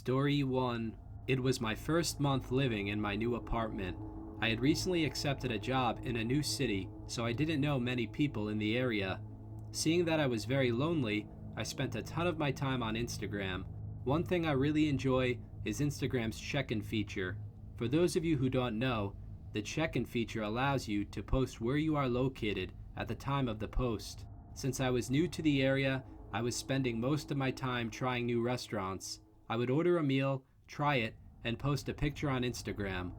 Story 1. It was my first month living in my new apartment. I had recently accepted a job in a new city, so I didn't know many people in the area. Seeing that I was very lonely, I spent a ton of my time on Instagram. One thing I really enjoy is Instagram's check-in feature. For those of you who don't know, the check-in feature allows you to post where you are located at the time of the post. Since I was new to the area, I was spending most of my time trying new restaurants. I would order a meal, try it, and post a picture on Instagram,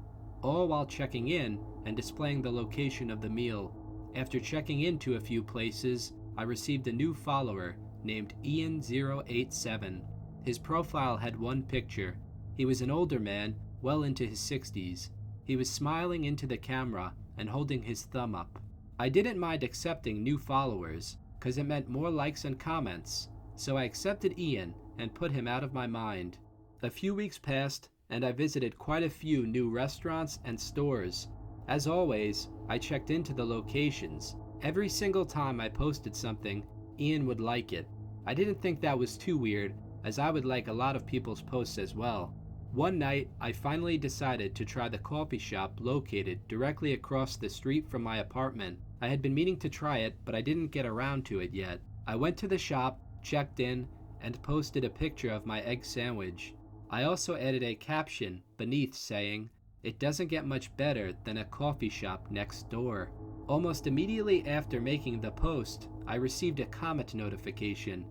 all while checking in and displaying the location of the meal. After checking into a few places, I received a new follower named Ian087. His profile had one picture. He was an older man, well into his 60s. He was smiling into the camera and holding his thumb up. I didn't mind accepting new followers, because it meant more likes and comments, so I accepted Ian and put him out of my mind. A few weeks passed, and I visited quite a few new restaurants and stores. As always, I checked into the locations. Every single time I posted something, Ian would like it. I didn't think that was too weird, as I would like a lot of people's posts as well. One night, I finally decided to try the coffee shop located directly across the street from my apartment. I had been meaning to try it, but I didn't get around to it yet. I went to the shop, checked in, and posted a picture of my egg sandwich. I also added a caption beneath saying, "It doesn't get much better than a coffee shop next door." Almost immediately after making the post, I received a comment notification.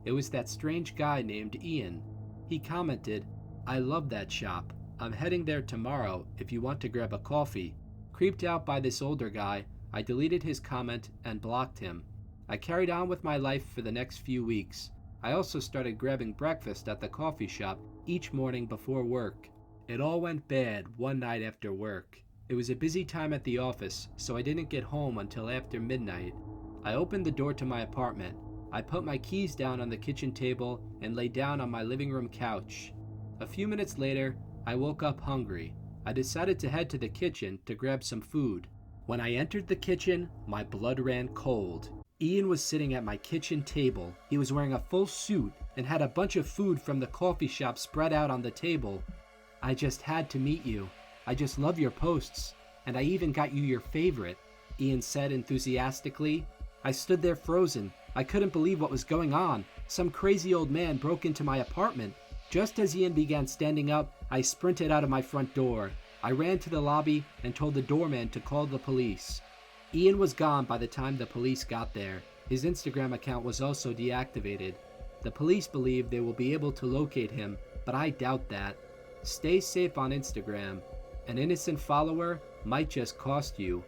It was that strange guy named Ian. He commented, "I love that shop. I'm heading there tomorrow if you want to grab a coffee." Creeped out by this older guy, I deleted his comment and blocked him. I carried on with my life for the next few weeks. I also started grabbing breakfast at the coffee shop each morning before work. It all went bad one night after work. It was a busy time at the office, so I didn't get home until after midnight. I opened the door to my apartment. I put my keys down on the kitchen table and lay down on my living room couch. A few minutes later, I woke up hungry. I decided to head to the kitchen to grab some food. When I entered the kitchen, my blood ran cold. Ian was sitting at my kitchen table. He was wearing a full suit and had a bunch of food from the coffee shop spread out on the table. "I just had to meet you. I just love your posts, and I even got you your favorite," Ian said enthusiastically. I stood there frozen. I couldn't believe what was going on. Some crazy old man broke into my apartment. Just as Ian began standing up, I sprinted out of my front door. I ran to the lobby and told the doorman to call the police. Ian was gone by the time the police got there. His Instagram account was also deactivated. The police believe they will be able to locate him, but I doubt that. Stay safe on Instagram. An innocent follower might just cost you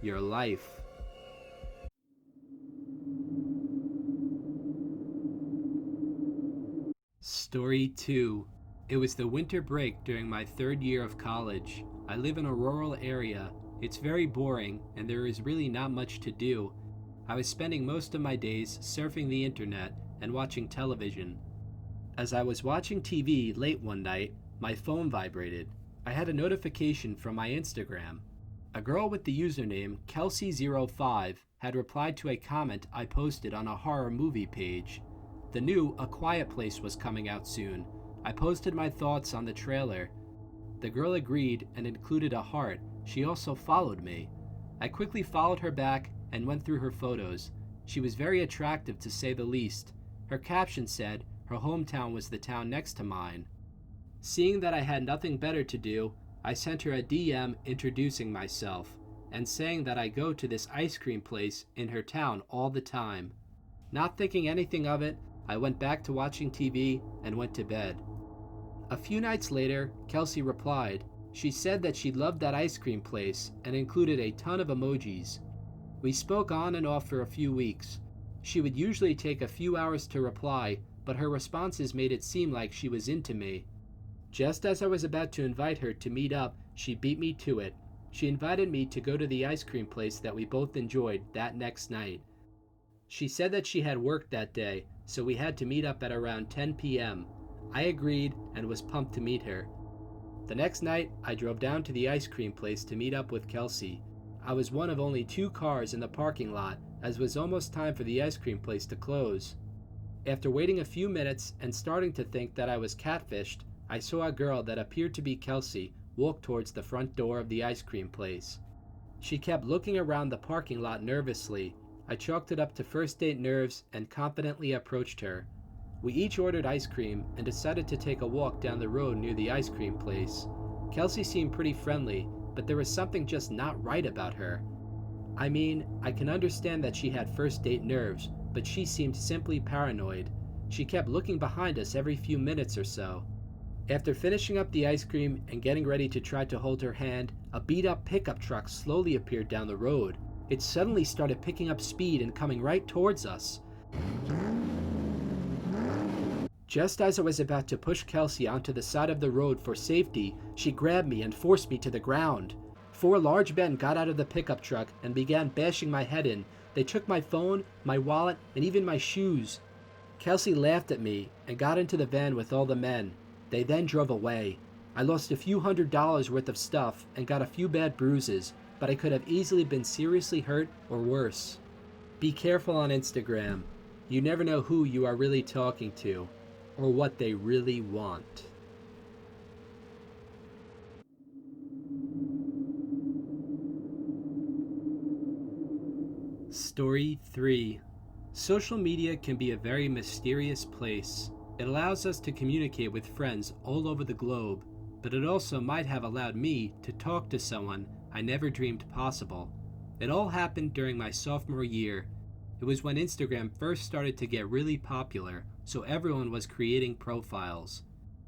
your life. Story 2. It was the winter break during my third year of college. I live in a rural area. It's very boring, and there is really not much to do. I was spending most of my days surfing the internet and watching television. As I was watching TV late one night, my phone vibrated. I had a notification from my Instagram. A girl with the username Kelsey05 had replied to a comment I posted on a horror movie page. The new A Quiet Place was coming out soon. I posted my thoughts on the trailer. The girl agreed and included a heart. She also followed me. I quickly followed her back and went through her photos. She was very attractive, to say the least. Her caption said her hometown was the town next to mine. Seeing that I had nothing better to do, I sent her a DM introducing myself and saying that I go to this ice cream place in her town all the time. Not thinking anything of it, I went back to watching TV and went to bed. A few nights later, Kelsey replied. She said that she loved that ice cream place and included a ton of emojis. We spoke on and off for a few weeks. She would usually take a few hours to reply, but her responses made it seem like she was into me. Just as I was about to invite her to meet up, she beat me to it. She invited me to go to the ice cream place that we both enjoyed that next night. She said that she had work that day, so we had to meet up at around 10 p.m. I agreed and was pumped to meet her. The next night, I drove down to the ice cream place to meet up with Kelsey. I was one of only 2 cars in the parking lot, as it was almost time for the ice cream place to close. After waiting a few minutes and starting to think that I was catfished, I saw a girl that appeared to be Kelsey walk towards the front door of the ice cream place. She kept looking around the parking lot nervously. I chalked it up to first date nerves and confidently approached her. We each ordered ice cream and decided to take a walk down the road near the ice cream place. Kelsey seemed pretty friendly, but there was something just not right about her. I mean, I can understand that she had first date nerves, but she seemed simply paranoid. She kept looking behind us every few minutes or so. After finishing up the ice cream and getting ready to try to hold her hand, a beat-up pickup truck slowly appeared down the road. It suddenly started picking up speed and coming right towards us. Just as I was about to push Kelsey onto the side of the road for safety, she grabbed me and forced me to the ground. 4 large men got out of the pickup truck and began bashing my head in. They took my phone, my wallet, and even my shoes. Kelsey laughed at me and got into the van with all the men. They then drove away. I lost a few $100s worth of stuff and got a few bad bruises, but I could have easily been seriously hurt or worse. Be careful on Instagram. You never know who you are really talking to, or what they really want. Story 3. Social media can be a very mysterious place. It allows us to communicate with friends all over the globe, but it also might have allowed me to talk to someone I never dreamed possible. It all happened during my sophomore year. It was when Instagram first started to get really popular, so everyone was creating profiles.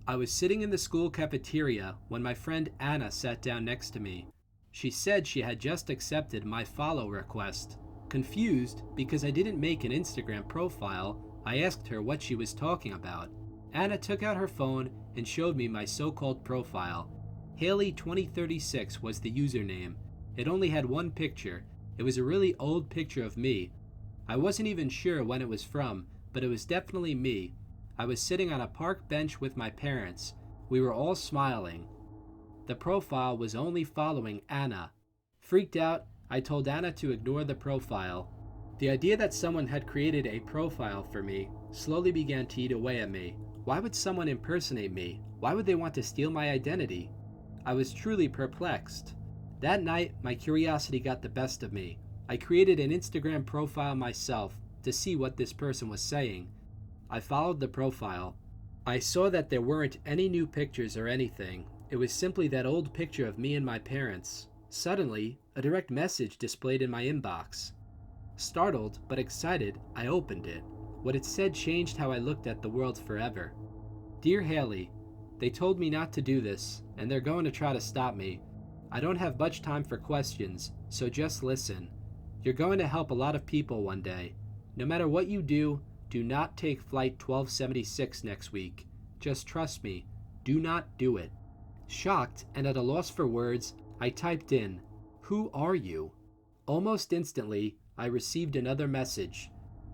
I was sitting in the school cafeteria when my friend Anna sat down next to me. She said she had just accepted my follow request. Confused because I didn't make an Instagram profile, I asked her what she was talking about. Anna took out her phone and showed me my so-called profile. Haley 2036 was the username. It only had one picture. It was a really old picture of me. I wasn't even sure when it was from, but it was definitely me. I was sitting on a park bench with my parents. We were all smiling. The profile was only following Anna. Freaked out, I told Anna to ignore the profile. The idea that someone had created a profile for me slowly began to eat away at me. Why would someone impersonate me? Why would they want to steal my identity? I was truly perplexed. That night, my curiosity got the best of me. I created an Instagram profile myself to see what this person was saying. I followed the profile. I saw that there weren't any new pictures or anything. It was simply that old picture of me and my parents. Suddenly, a direct message displayed in my inbox. Startled but excited, I opened it. What it said changed how I looked at the world forever. Dear Haley, they told me not to do this, and they're going to try to stop me. I don't have much time for questions, so just listen. You're going to help a lot of people one day. No matter what you do not take Flight 1276 next week. Just trust me, do not do it. Shocked and at a loss for words, I typed in, "Who are you?" Almost instantly, I received another message.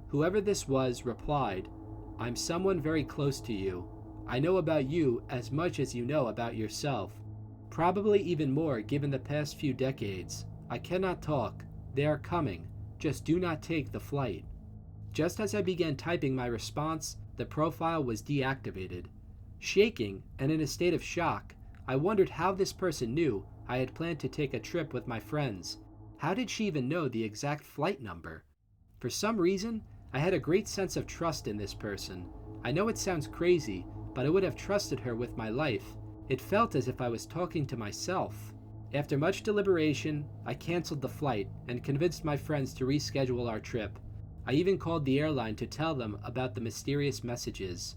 Whoever this was replied, "I'm someone very close to you. I know about you as much as you know about yourself. Probably even more given the past few decades. I cannot talk. They are coming. Just do not take the flight." Just as I began typing my response, the profile was deactivated. Shaking and in a state of shock, I wondered how this person knew I had planned to take a trip with my friends. How did she even know the exact flight number? For some reason, I had a great sense of trust in this person. I know it sounds crazy, but I would have trusted her with my life. It felt as if I was talking to myself. After much deliberation, I canceled the flight and convinced my friends to reschedule our trip. I even called the airline to tell them about the mysterious messages.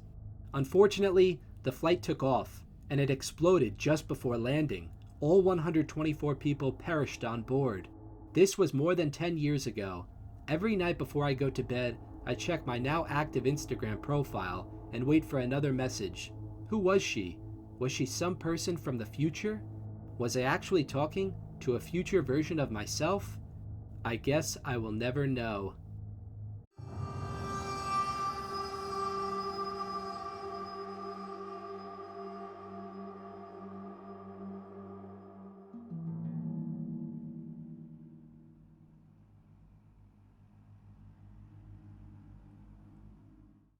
Unfortunately, the flight took off, and it exploded just before landing. All 124 people perished on board. This was more than 10 years ago. Every night before I go to bed, I check my now active Instagram profile and wait for another message. Who was she? Was she some person from the future? Was I actually talking to a future version of myself? I guess I will never know.